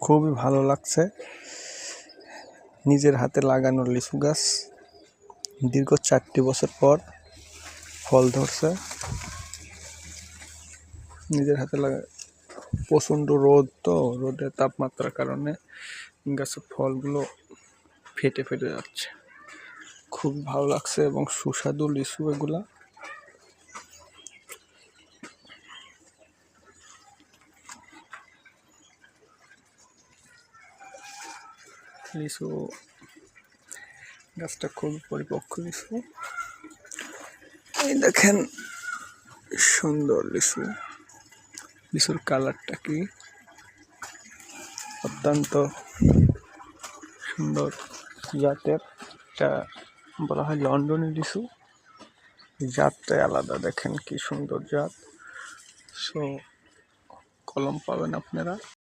খুবই ভালো লাগছে। নিজের হাতে লাগানো লিচু গাছ দীর্ঘ 4টি বছর পর ফল ধরছে। নিজের হাতে লাগা প্রচণ্ড রোদ, তো রোদের তাপমাত্রার কারণে গাছের ফলগুলো ফেটে ফেটে যাচ্ছে। খুব ভালো লাগছে এবং সুস্বাদু লিচু এগুলা। লিচু গাছটা খুব পরিপক্ক লিচু। এই দেখেন সুন্দর লিচু। লিচুর কালারটা কি অত্যন্ত সুন্দর জাতের। এটা বলা হয় লন্ডনী লিচু। জাতটাই আলাদা, দেখেন কি সুন্দর জাত। সো কলম পাবেন আপনারা।